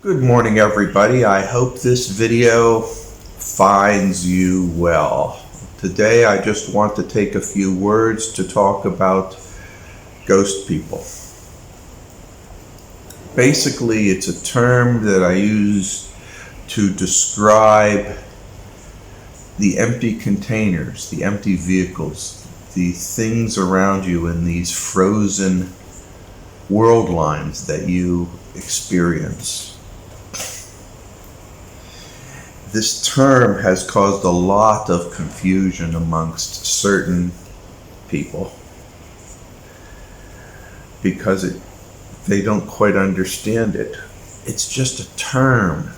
Good morning, everybody. I hope this video finds you well. Today I just want to take a few words to talk about ghost people. Basically, it's a term that I use to describe the empty containers, the empty vehicles, the things around you in these frozen world lines that you experience. This term has caused a lot of confusion amongst certain people because they don't quite understand it. It's just a term.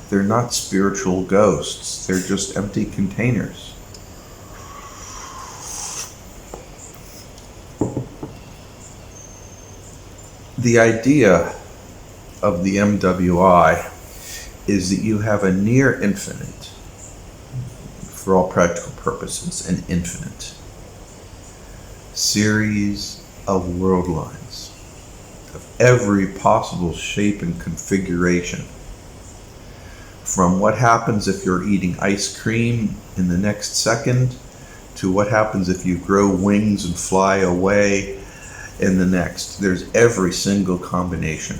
They're not spiritual ghosts. They're just empty containers. The idea of the MWI is that you have a near infinite, for all practical purposes, an infinite series of world lines of every possible shape and configuration. From what happens if you're eating ice cream in the next second to what happens if you grow wings and fly away in the next. There's every single combination.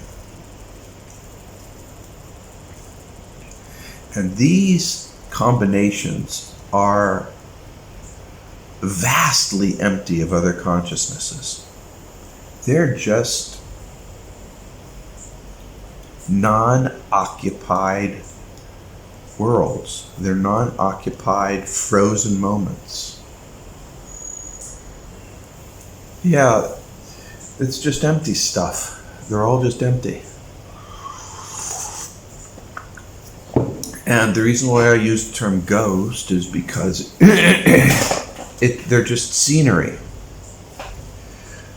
And these combinations are vastly empty of other consciousnesses. They're just non-occupied worlds. They're non-occupied frozen moments. Yeah, it's just empty stuff. They're all just empty. And the reason why I use the term ghost is because they're just scenery.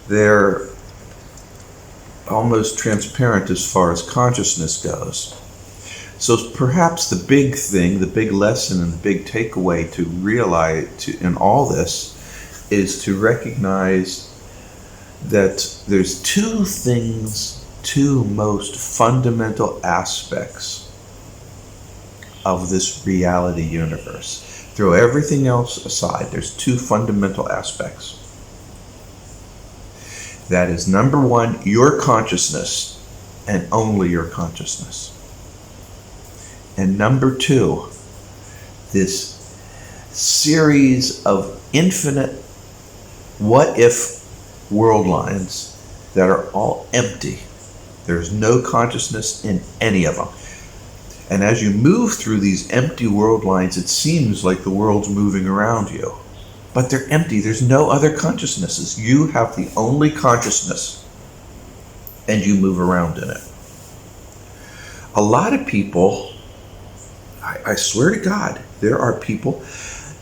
They're almost transparent as far as consciousness goes. So perhaps the big thing, the big lesson and the big takeaway to realize in all this is to recognize that there's two most fundamental aspects of this reality universe. Throw everything else aside, there's two fundamental aspects. That is, number one, your consciousness and only your consciousness. And number two, this series of infinite what-if world lines that are all empty. There's no consciousness in any of them. And as you move through these empty world lines, it seems like the world's moving around you. But they're empty. There's no other consciousnesses. You have the only consciousness, and you move around in it. A lot of people, I swear to God, there are people,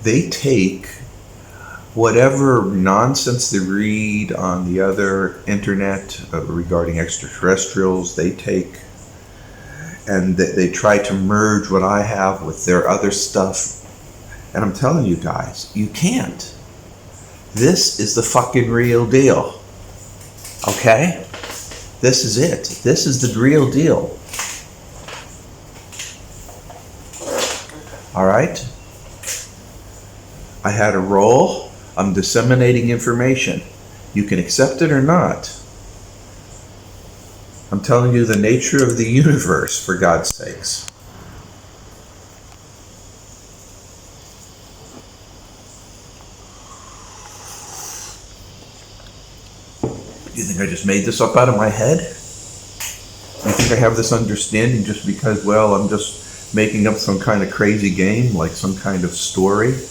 they take whatever nonsense they read on the other internet regarding extraterrestrials, they take and they try to merge what I have with their other stuff. And I'm telling you guys, you can't. This is the fucking real deal. Okay? This is it. This is the real deal. All right? I had a role. I'm disseminating information. You can accept it or not. I'm telling you the nature of the universe, for God's sakes. You think I just made this up out of my head? You think I have this understanding just because, well, I'm just making up some kind of crazy game, like some kind of story? It's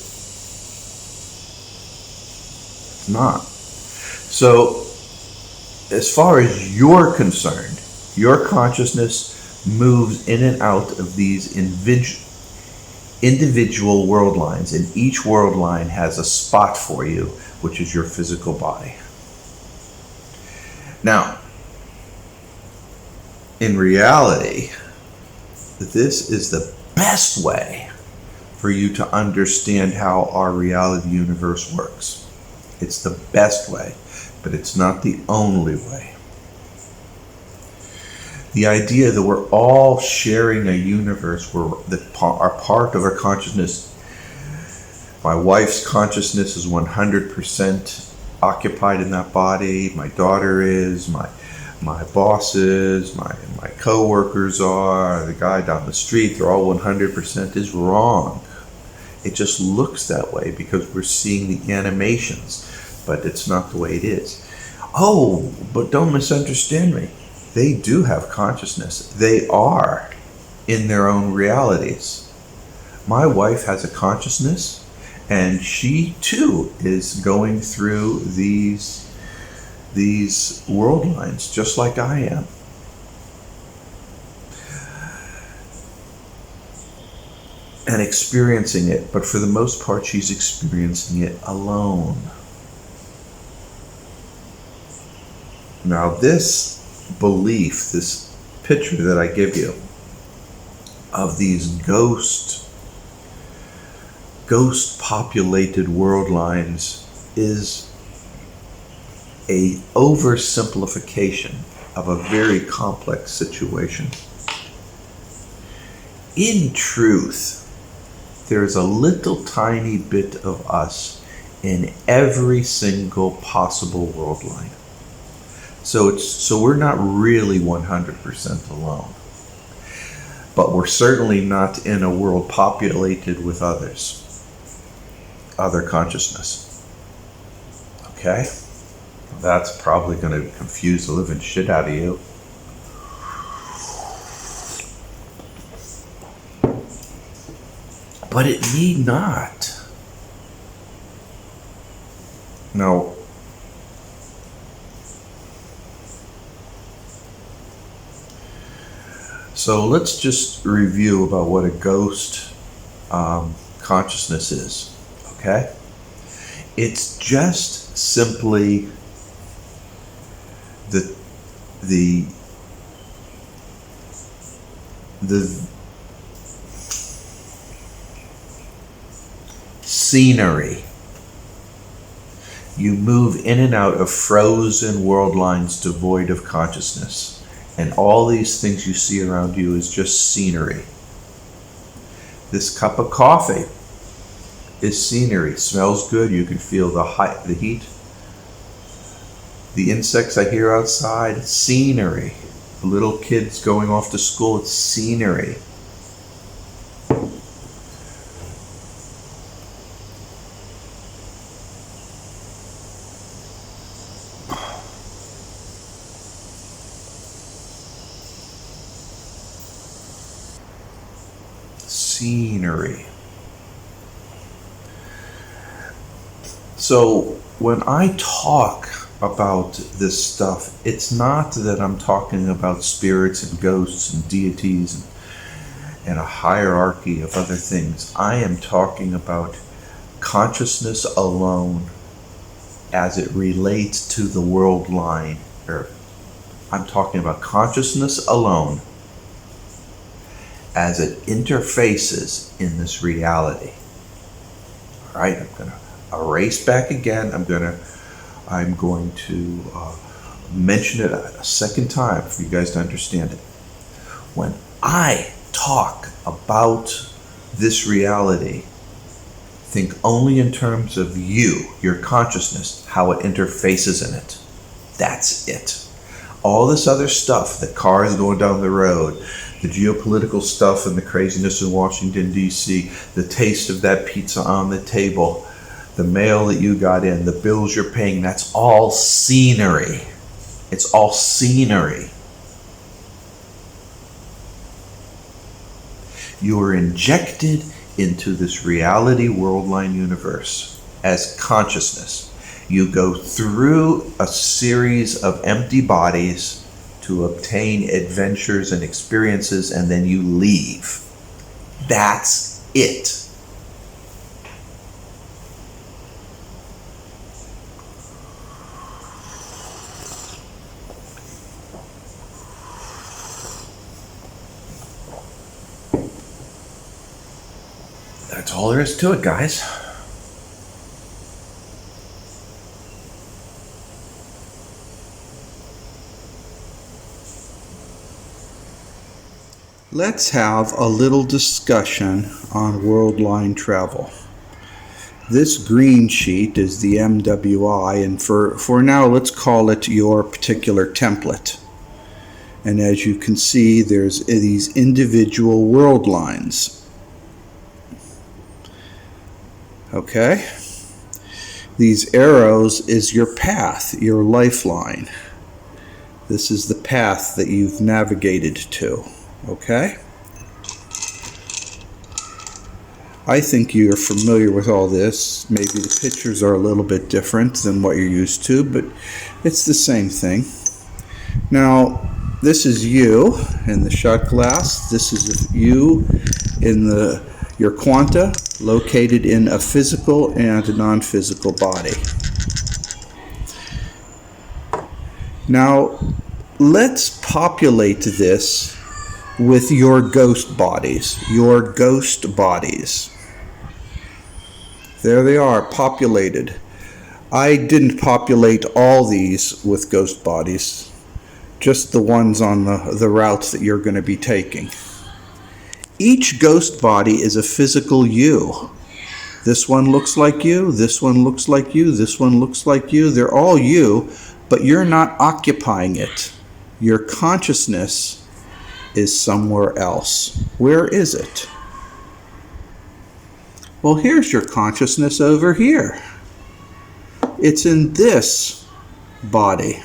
not. So, as far as you're concerned, your consciousness moves in and out of these individual world lines, and each world line has a spot for you, which is your physical body. Now, in reality, this is the best way for you to understand how our reality universe works. It's the best way, but it's not the only way. The idea that we're all sharing a universe where that are part of our consciousness. My wife's consciousness is 100% occupied in that body. My daughter is, my boss is, my co-workers are, the guy down the street, they're all 100% is wrong. It just looks that way because we're seeing the animations, but it's not the way it is. Oh, but don't misunderstand me. They do have consciousness. They are in their own realities. My wife has a consciousness, and she too is going through these world lines just like I am. And experiencing it, but for the most part she's experiencing it alone. Now this belief, this picture that I give you of these ghost populated world lines is a oversimplification of a very complex situation. In truth, there's a little tiny bit of us in every single possible world line. So we're not really 100% alone. But we're certainly not in a world populated with other consciousness. Okay? That's probably going to confuse the living shit out of you. But it need not. Now, so let's just review about what a ghost consciousness is, okay? It's just simply the scenery. You move in and out of frozen world lines devoid of consciousness. And all these things you see around you is just scenery. This cup of coffee is scenery. Smells good. You can feel the heat. The insects I hear outside, scenery. The little kids going off to school, it's scenery. Scenery. So when I talk about this stuff, it's not that I'm talking about spirits and ghosts and deities and a hierarchy of other things. I am talking about consciousness alone as it relates to the world line. I'm talking about consciousness alone as it interfaces in this reality. All right, I'm going to erase back again. I'm going to mention it a second time for you guys to understand it. When I talk about this reality, think only in terms of you, your consciousness, how it interfaces in it. That's it. All this other stuff, the cars going down the road, the geopolitical stuff and the craziness in Washington, D.C., the taste of that pizza on the table, the mail that you got in, the bills you're paying, that's all scenery. It's all scenery. You are injected into this reality world line universe as consciousness. You go through a series of empty bodies to obtain adventures and experiences, and then you leave. That's it. That's all there is to it, guys. Let's have a little discussion on world line travel. This green sheet is the MWI, and for now let's call it your particular template. And as you can see, there's these individual world lines. Okay? These arrows is your path, your lifeline. This is the path that you've navigated to. Okay? I think you're familiar with all this. Maybe the pictures are a little bit different than what you're used to, but it's the same thing. Now, this is you in the shot glass. This is you in your quanta, located in a physical and a non-physical body. Now, let's populate this with your ghost bodies. Your ghost bodies. There they are, populated. I didn't populate all these with ghost bodies, just the ones on the routes that you're going to be taking. Each ghost body is a physical you. This one looks like you, this one looks like you, this one looks like you. They're all you, but you're not occupying it. Your consciousness is somewhere else. Where is it? Well, here's your consciousness over here. It's in this body.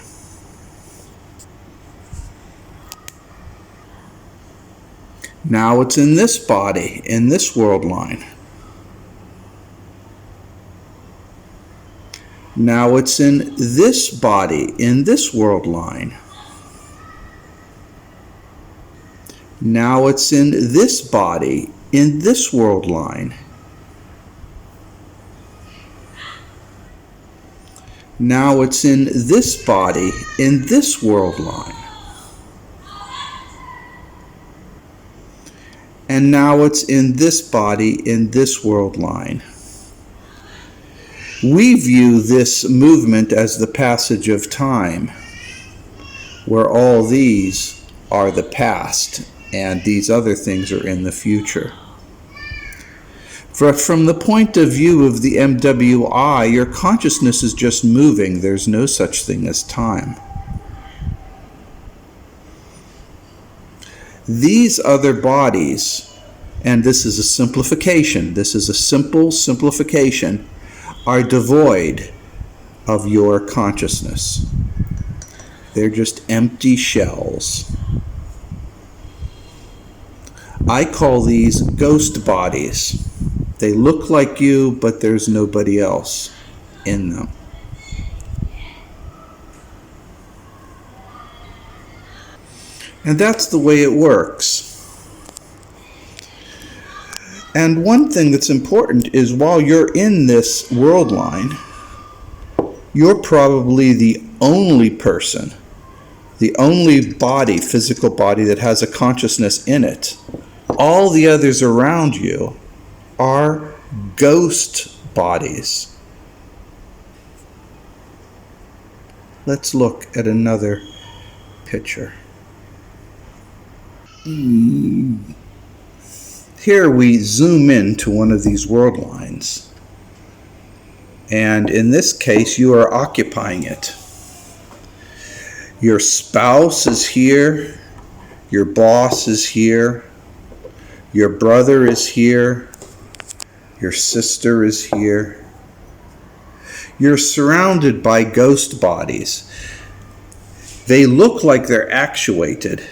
Now it's in this body, in this world line. Now it's in this body, in this world line. Now it's in this body, in this world line. Now it's in this body, in this world line. And now it's in this body, in this world line. We view this movement as the passage of time, where all these are the past and these other things are in the future. From the point of view of the MWI, your consciousness is just moving. There's no such thing as time. These other bodies, and this is a simplification, this is a simple simplification, are devoid of your consciousness. They're just empty shells. I call these ghost bodies. They look like you, but there's nobody else in them. And that's the way it works. And one thing that's important is while you're in this world line, you're probably the only person, the only body, physical body that has a consciousness in it. All the others around you are ghost bodies. Let's look at another picture. Here we zoom into one of these world lines. And in this case, you are occupying it. Your spouse is here. Your boss is here. Your brother is here. Your sister is here. You're surrounded by ghost bodies. They look like they're actuated,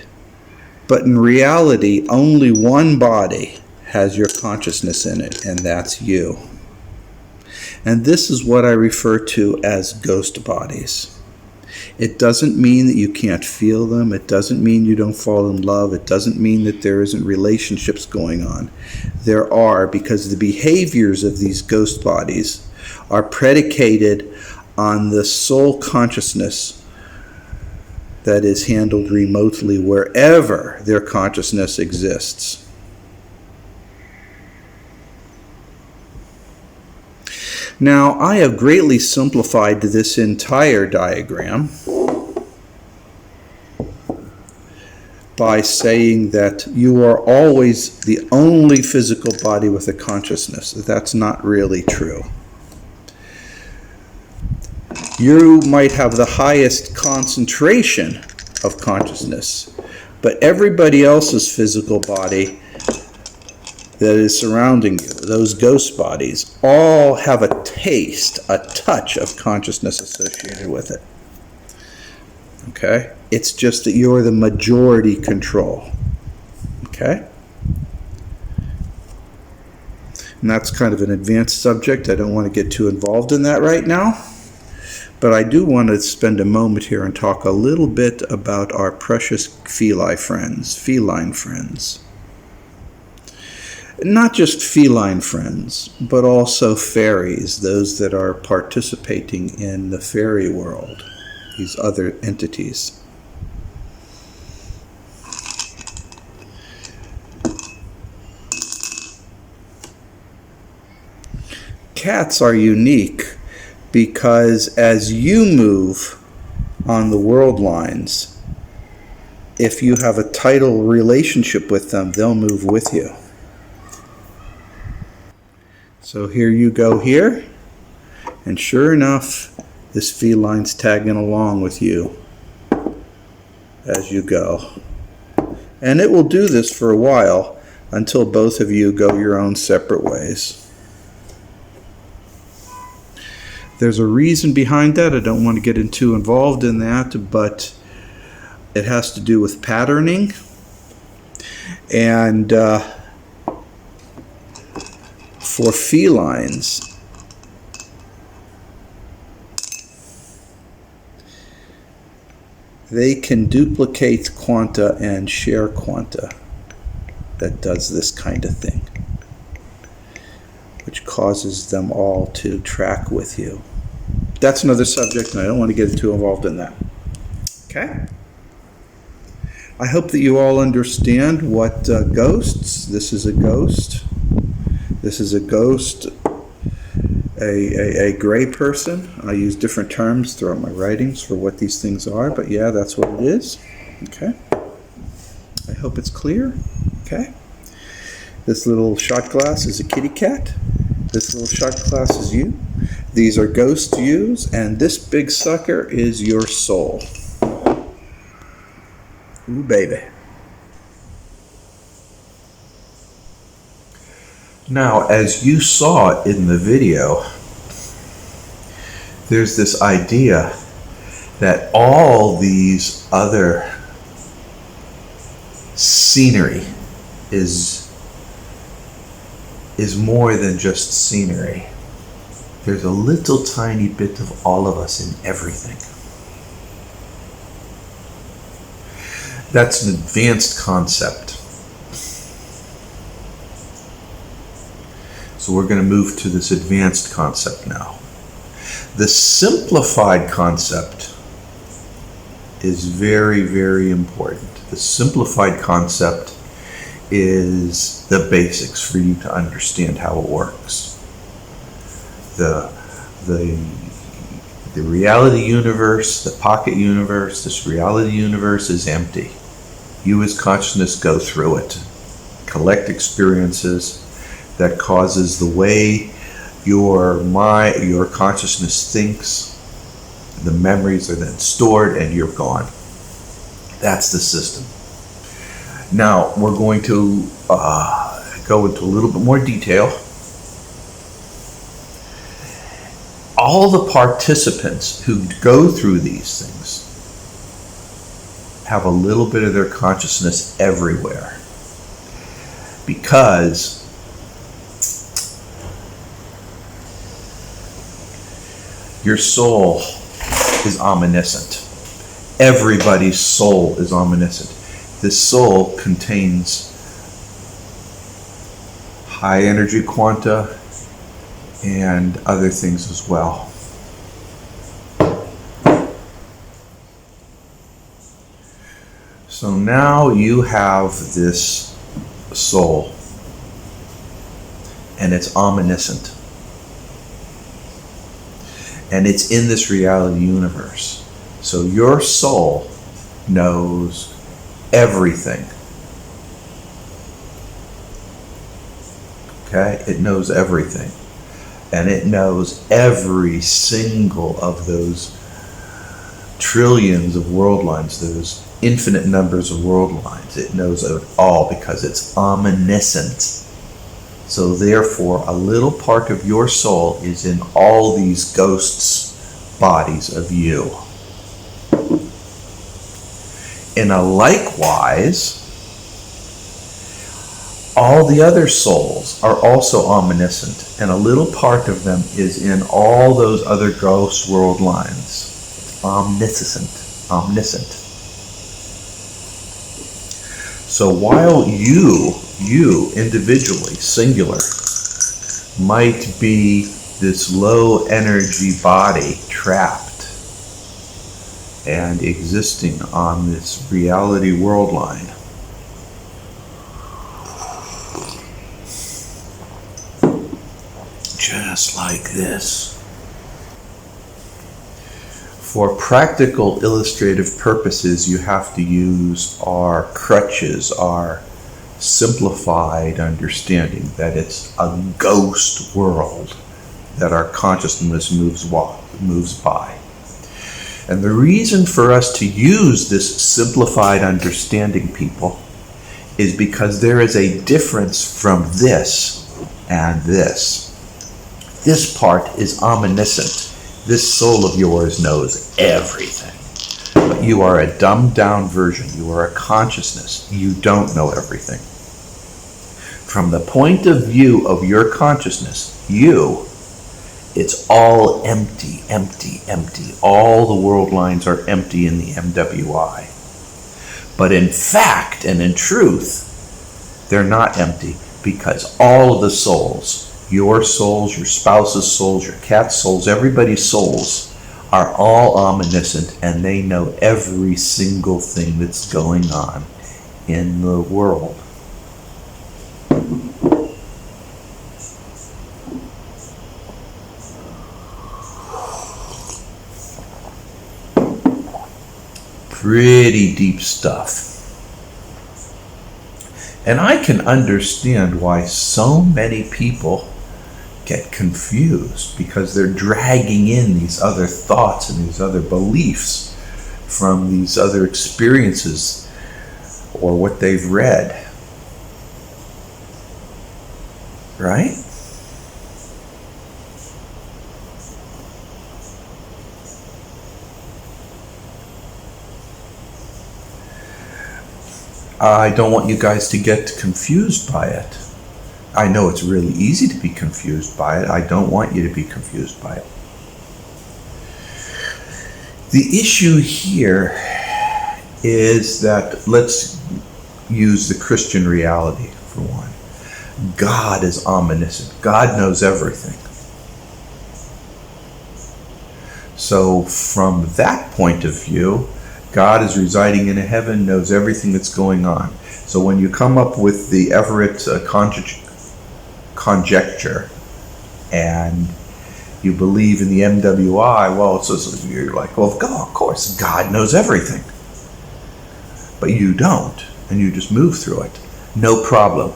but in reality, only one body has your consciousness in it, and that's you. And this is what I refer to as ghost bodies. It doesn't mean that you can't feel them. It doesn't mean you don't fall in love. It doesn't mean that there isn't relationships going on. There are, because the behaviors of these ghost bodies are predicated on the soul consciousness that is handled remotely wherever their consciousness exists. Now, I have greatly simplified this entire diagram by saying that you are always the only physical body with a consciousness. That's not really true. You might have the highest concentration of consciousness, but everybody else's physical body that is surrounding you, those ghost bodies, all have a taste, a touch of consciousness associated with it. Okay? It's just that you're the majority control. Okay? And that's kind of an advanced subject. I don't want to get too involved in that right now. But I do want to spend a moment here and talk a little bit about our precious feline friends. Not just feline friends, but also fairies, those that are participating in the fairy world, these other entities. Cats are unique because as you move on the world lines, if you have a tidal relationship with them, they'll move with you. So here you go here, and sure enough, this feline's tagging along with you as you go. And it will do this for a while until both of you go your own separate ways. There's a reason behind that. I don't want to get too involved in that, but it has to do with patterning. And for felines, they can duplicate quanta and share quanta that does this kind of thing, which causes them all to track with you. That's another subject, and I don't want to get too involved in that. Okay? I hope that you all understand what ghosts. This is a ghost. This is a ghost, a gray person. I use different terms throughout my writings for what these things are, but yeah, that's what it is. Okay? I hope it's clear. Okay? This little shot glass is a kitty cat. This little shot glass is you. These are ghost yous, and this big sucker is your soul. Ooh, baby. Now, as you saw in the video, there's this idea that all these other scenery is more than just scenery. There's a little tiny bit of all of us in everything. That's an advanced concept. So we're going to move to this advanced concept now. The simplified concept is very, very important. The simplified concept is the basics for you to understand how it works. The reality universe, the pocket universe, this reality universe is empty. You as consciousness go through it, collect experiences that causes the way your consciousness thinks. The memories are then stored and you're gone. That's the system. Now we're going to go into a little bit more detail. All the participants who go through these things have a little bit of their consciousness everywhere, because your soul is omniscient. Everybody's soul is omniscient. This soul contains high energy quanta and other things as well. So now you have this soul, and it's omniscient. And it's in this reality universe. So your soul knows everything. Okay? It knows everything. And it knows every single of those trillions of world lines, those infinite numbers of world lines. It knows it all because it's omniscient. So therefore, a little part of your soul is in all these ghosts' bodies of you. In a likewise, all the other souls are also omniscient, and a little part of them is in all those other ghost world lines. Omniscient. So while you individually, singular, might be this low energy body trapped and existing on this reality world line, just like this. For practical illustrative purposes, you have to use our crutches, our simplified understanding that it's a ghost world that our consciousness moves by. And the reason for us to use this simplified understanding, people, is because there is a difference from this and this. This part is omniscient. This soul of yours knows everything. But you are a dumbed down version. You are a consciousness. You don't know everything. From the point of view of your consciousness, it's all empty, empty, empty. All the world lines are empty in the MWI. But in fact and in truth, they're not empty, because all of the souls, your souls, your spouse's souls, your cat's souls, everybody's souls, are all omniscient, and they know every single thing that's going on in the world. Pretty deep stuff. And I can understand why so many people get confused, because they're dragging in these other thoughts and these other beliefs from these other experiences or what they've read. Right? I don't want you guys to get confused by it. I know it's really easy to be confused by it. I don't want you to be confused by it. The issue here is that, let's use the Christian reality for one. God is omniscient. God knows everything. So from that point of view, God is residing in heaven, knows everything that's going on. So when you come up with the Everett conjecture and you believe in the MWI, well, so you're like, well, God, of course, God knows everything. But you don't, and you just move through it. No problem.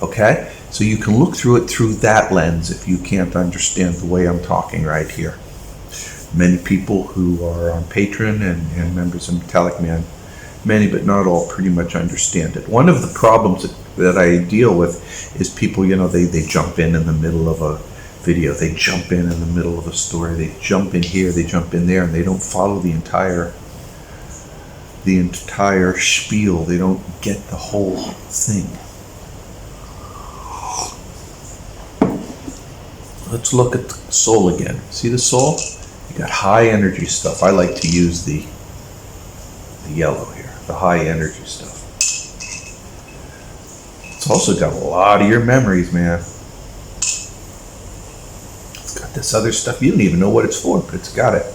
Okay? So you can look through it through that lens if you can't understand the way I'm talking right here. Many people who are on Patreon and members of Metallicman, many but not all, pretty much understand it. One of the problems that I deal with is people, they jump in the middle of a video, they jump in the middle of a story, they jump in here, they jump in there, and they don't follow the entire spiel. They don't get the whole thing. Let's look at the soul again. See the soul? You got high energy stuff. I like to use the yellow here, the high energy stuff. It's also got a lot of your memories, man. It's got this other stuff. You don't even know what it's for, but it's got it.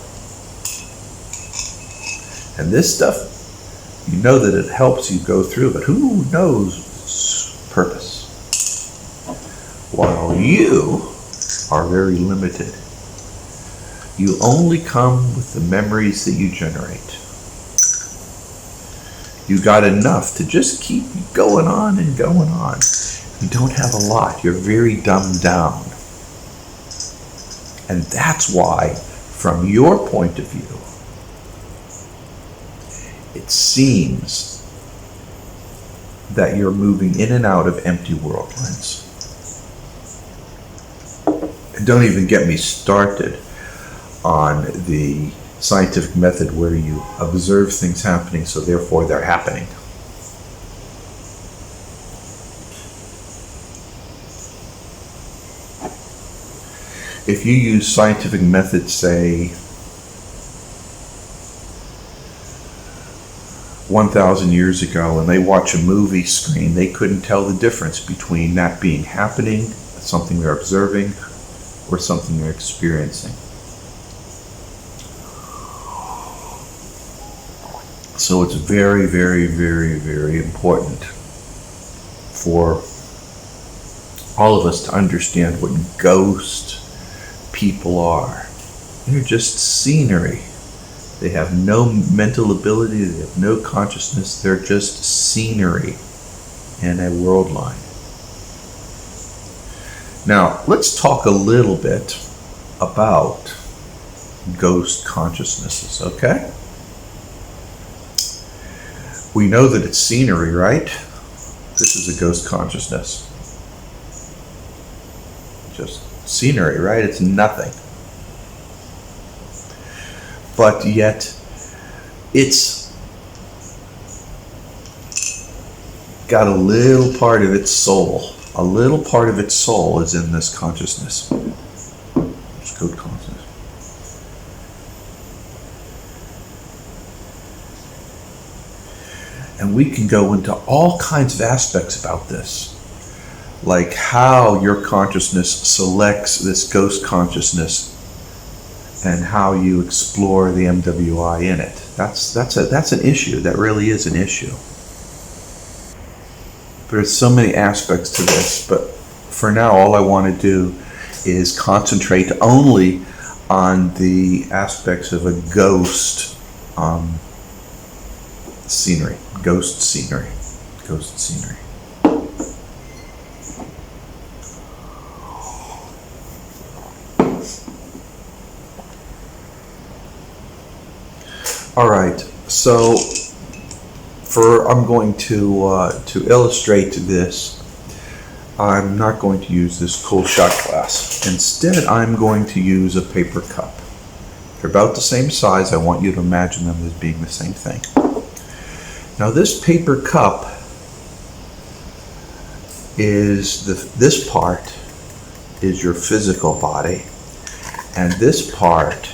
And this stuff, you know that it helps you go through, but who knows its purpose? While you are very limited. You only come with the memories that you generate. You got enough to just keep going on and going on. You don't have a lot. You're very dumbed down. And that's why, from your point of view, it seems that you're moving in and out of empty world lines. And don't even get me started on the scientific method where you observe things happening, so therefore they're happening. If you use scientific methods, say 1,000 years ago, and they watch a movie screen, they couldn't tell the difference between that being happening, something they're observing, or something they're experiencing. So it's very, very, very, very important for all of us to understand what ghost people are. They're just scenery. They have no mental ability, they have no consciousness, they're just scenery in a world line. Now, let's talk a little bit about ghost consciousnesses, okay? We know that it's scenery, right? This is a ghost consciousness. Just scenery, right? It's nothing. But yet, it's got a little part of its soul. A little part of its soul is in this consciousness. It's code consciousness. And we can go into all kinds of aspects about this, like how your consciousness selects this ghost consciousness and how you explore the MWI in it. That's an issue. That really is an issue. There's so many aspects to this, but for now, all I want to do is concentrate only on the aspects of a ghost scenery. Ghost scenery. Ghost scenery. All right, so I'm going to illustrate this. I'm not going to use this cool shot glass. Instead, I'm going to use a paper cup. They're about the same size. I want you to imagine them as being the same thing. Now, this paper cup is this part is your physical body, and this part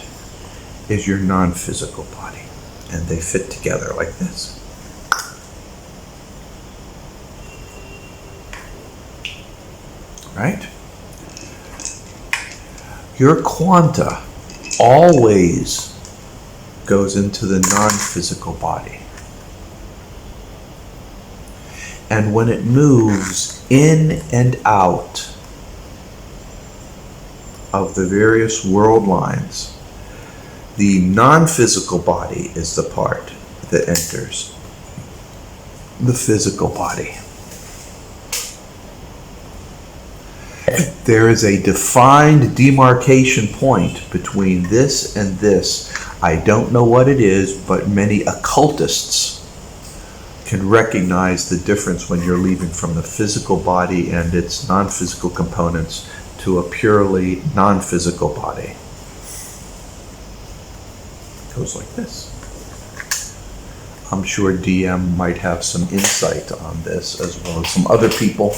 is your non-physical body, and they fit together like this. Right? Your quanta always goes into the non-physical body. And when it moves in and out of the various world lines, the non-physical body is the part that enters the physical body. There is a defined demarcation point between this and this. I don't know what it is, but many occultists can recognize the difference when you're leaving from the physical body and its non-physical components to a purely non-physical body. It goes like this. I'm sure DM might have some insight on this, as well as some other people.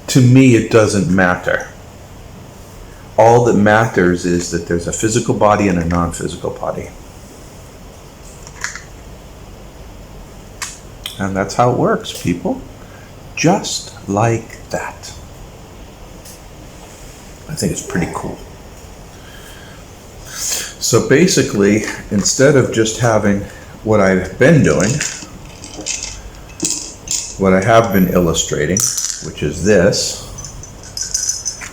To me, it doesn't matter. All that matters is that there's a physical body and a non-physical body. And that's how it works, people. Just like that. I think it's pretty cool. So basically, instead of just having what I've been doing, what I have been illustrating, which is this,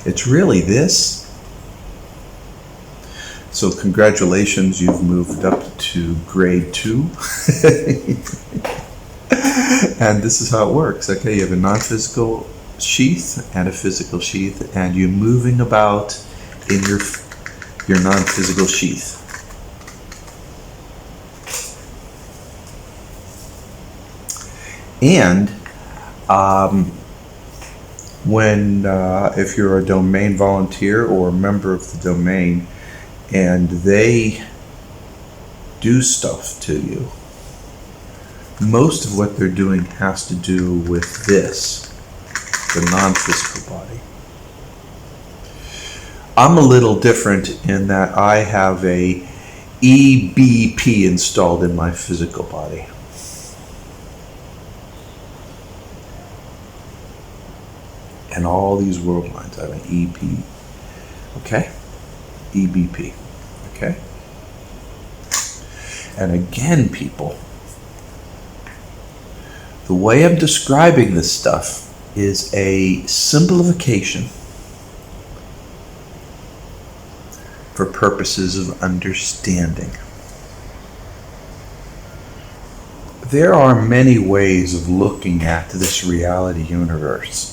it's really this. So congratulations, you've moved up to grade 2. And this is how it works. Okay, you have a non-physical sheath and a physical sheath, and you're moving about in your non-physical sheath. And if you're a domain volunteer or a member of the domain, and they do stuff to you, most of what they're doing has to do with this, the non-physical body. I'm a little different in that I have a EBP installed in my physical body. And all these world lines, I have an EP, okay? EBP, okay? And again, people, the way I'm describing this stuff is a simplification for purposes of understanding. There are many ways of looking at this reality universe.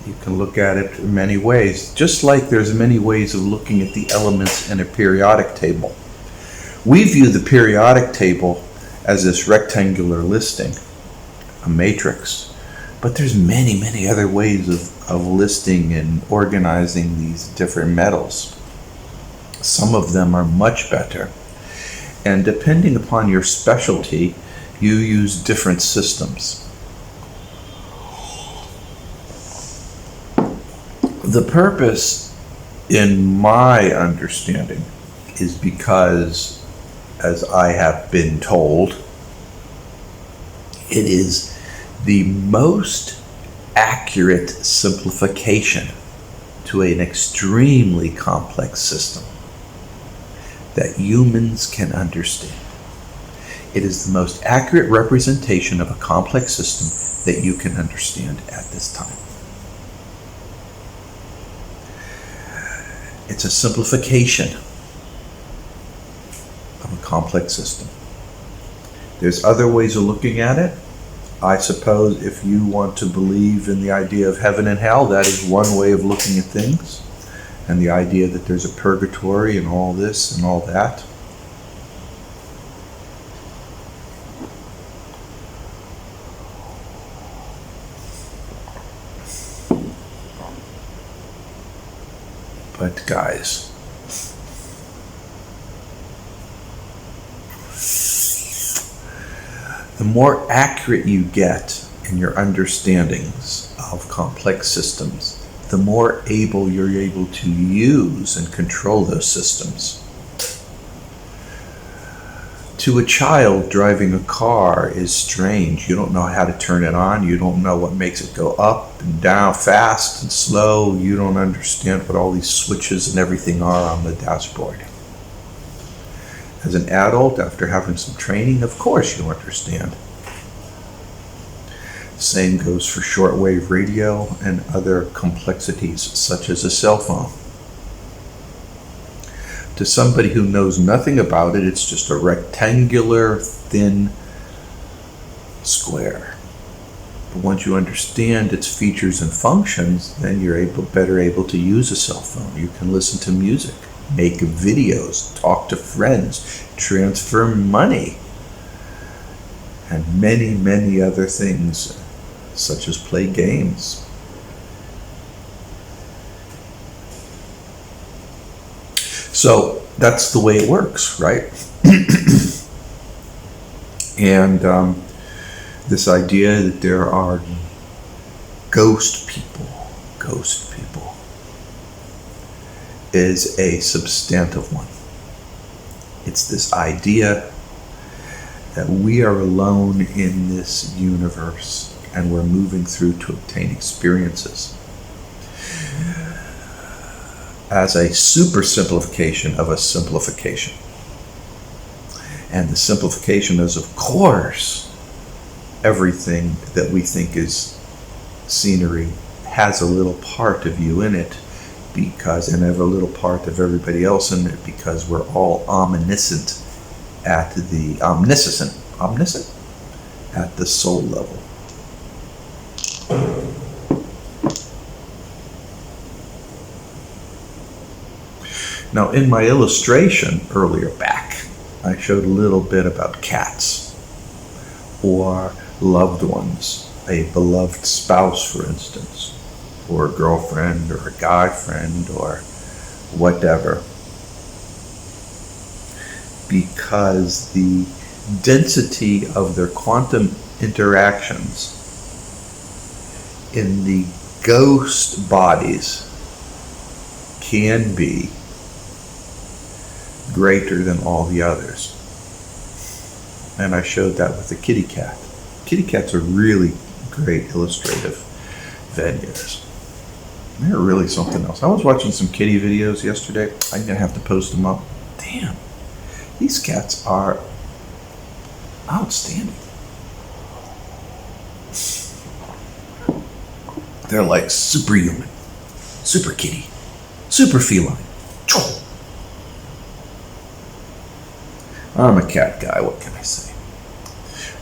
You can look at it in many ways, just like there's many ways of looking at the elements in a periodic table. We view the periodic table as this rectangular listing, a matrix, but there's many, many other ways of listing and organizing these different metals. Some of them are much better, and depending upon your specialty, you use different systems. The purpose, in my understanding, is because, as I have been told, it is the most accurate simplification to an extremely complex system that humans can understand. It is the most accurate representation of a complex system that you can understand at this time. It's a simplification of a complex system. There's other ways of looking at it. I suppose if you want to believe in the idea of heaven and hell, that is one way of looking at things. And the idea that there's a purgatory and all this and all that. But guys, the more accurate you get in your understandings of complex systems, the more you're able to use and control those systems. To a child, driving a car is strange. You don't know how to turn it on. You don't know what makes it go up and down, fast and slow. You don't understand what all these switches and everything are on the dashboard. As an adult, after having some training, of course you understand. Same goes for shortwave radio and other complexities such as a cell phone. To somebody who knows nothing about it, it's just a rectangular, thin square. But once you understand its features and functions, then you're better able to use a cell phone. You can listen to music, make videos, talk to friends, transfer money, and many, many other things, such as play games. So that's the way it works, right? And this idea that there are ghost people is a substantive one. It's this idea that we are alone in this universe and we're moving through to obtain experiences. As a super simplification of a simplification. And the simplification is, of course, everything that we think is scenery has a little part of you in it, because, and have a little part of everybody else in it, because we're all omniscient at the omniscient at the soul level. Now, in my illustration earlier back, I showed a little bit about cats or loved ones, a beloved spouse, for instance, or a girlfriend or a guy friend or whatever. Because the density of their quantum interactions in the ghost bodies can be greater than all the others. And I showed that with the kitty cat. Kitty cats are really great illustrative venues. They're really something else. I was watching some kitty videos yesterday. I'm gonna have to post them up. Damn, these cats are outstanding. They're like superhuman, super kitty, super feline. I'm a cat guy, what can I say?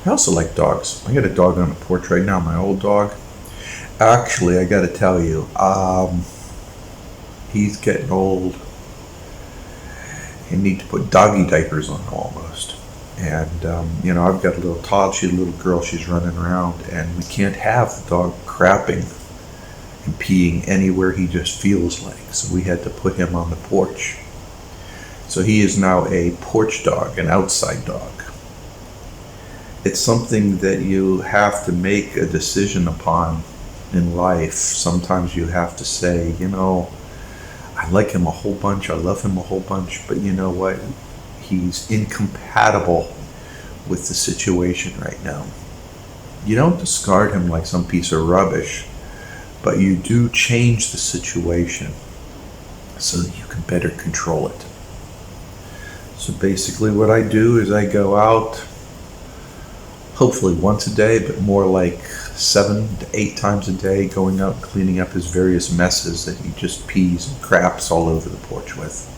I also like dogs. I got a dog on the porch right now, my old dog. Actually, I gotta tell you, he's getting old. You need to put doggy diapers on him almost. And, I've got a little toddler, she's a little girl, she's running around, and we can't have the dog crapping and peeing anywhere he just feels like. So we had to put him on the porch. So he is now a porch dog, an outside dog. It's something that you have to make a decision upon in life. Sometimes you have to say, I like him a whole bunch, I love him a whole bunch, but you know what? He's incompatible with the situation right now. You don't discard him like some piece of rubbish, but you do change the situation so that you can better control it. So basically what I do is I go out, hopefully once a day, but more like 7 to 8 times a day, going out and cleaning up his various messes that he just pees and craps all over the porch with.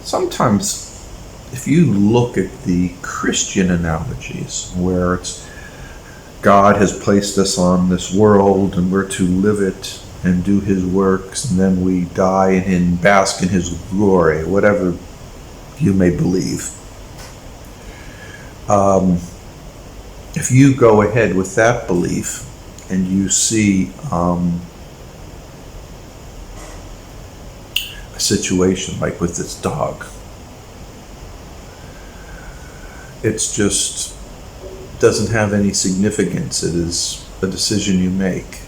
Sometimes, if you look at the Christian analogies, where it's God has placed us on this world and we're to live it and do his works, and then we die and bask in his glory, whatever you may believe. If you go ahead with that belief and you see a situation like with this dog, it's just doesn't have any significance. It is a decision you make.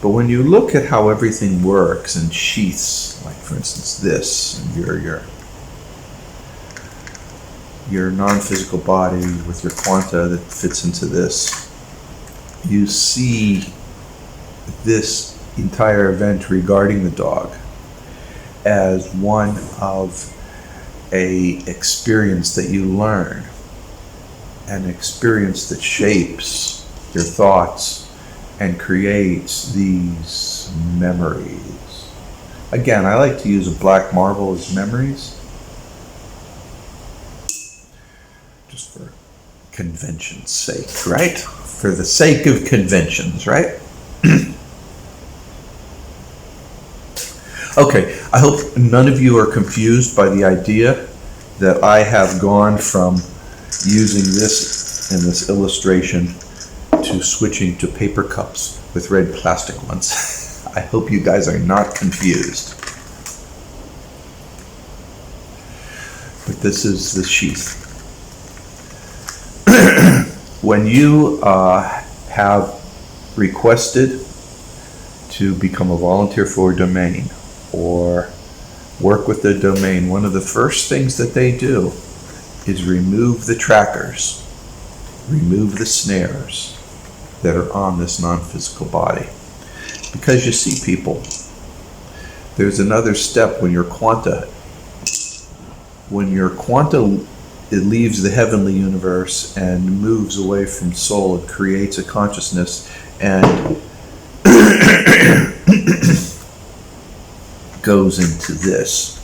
But when you look at how everything works in sheaths, like for instance this, and your non-physical body with your quanta that fits into this, you see this entire event regarding the dog as one of a experience that you learn, an experience that shapes your thoughts and creates these memories. Again, I like to use a black marble as memories, just for convention's sake, right? For the sake of conventions, right? Okay, I hope none of you are confused by the idea that I have gone from using this in this illustration to switching to paper cups with red plastic ones. I hope you guys are not confused. But this is the sheath. When you have requested to become a volunteer for a domain or work with the domain, one of the first things that they do is remove the trackers, remove the snares that are on this non-physical body. Because you see, people, there's another step when your quanta it leaves the heavenly universe and moves away from soul. It creates a consciousness and goes into this.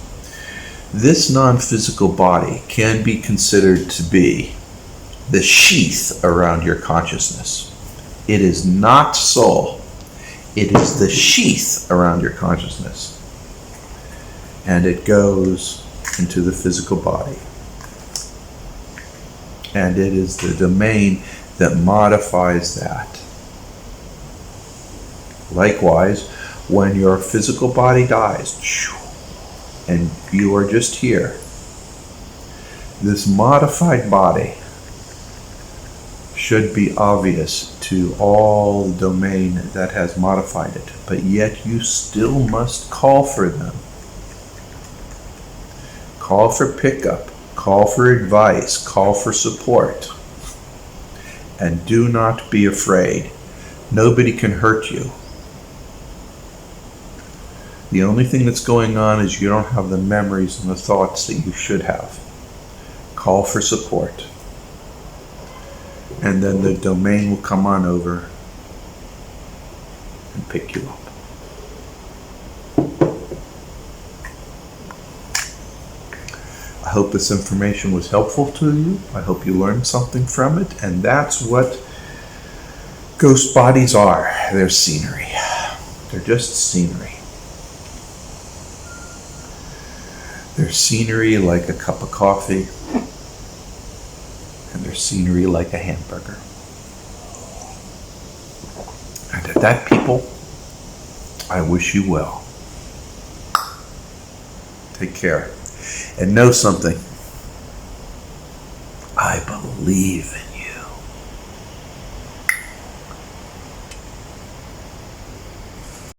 This non-physical body can be considered to be the sheath around your consciousness. It is not soul. It is the sheath around your consciousness. And it goes into the physical body. And it is the domain that modifies that. Likewise, when your physical body dies, and you are just here, this modified body should be obvious to all the domain that has modified it, but yet you still must call for them. Call for pickup, call for advice, call for support. And do not be afraid. Nobody can hurt you. The only thing that's going on is you don't have the memories and the thoughts that you should have. Call for support. And then the domain will come on over and pick you up. I hope this information was helpful to you. I hope you learned something from it. And that's what ghost bodies are. They're scenery. They're just scenery. They're scenery like a cup of coffee, and they're scenery like a hamburger. And to that, people, I wish you well. Take care. And know something. I believe in you.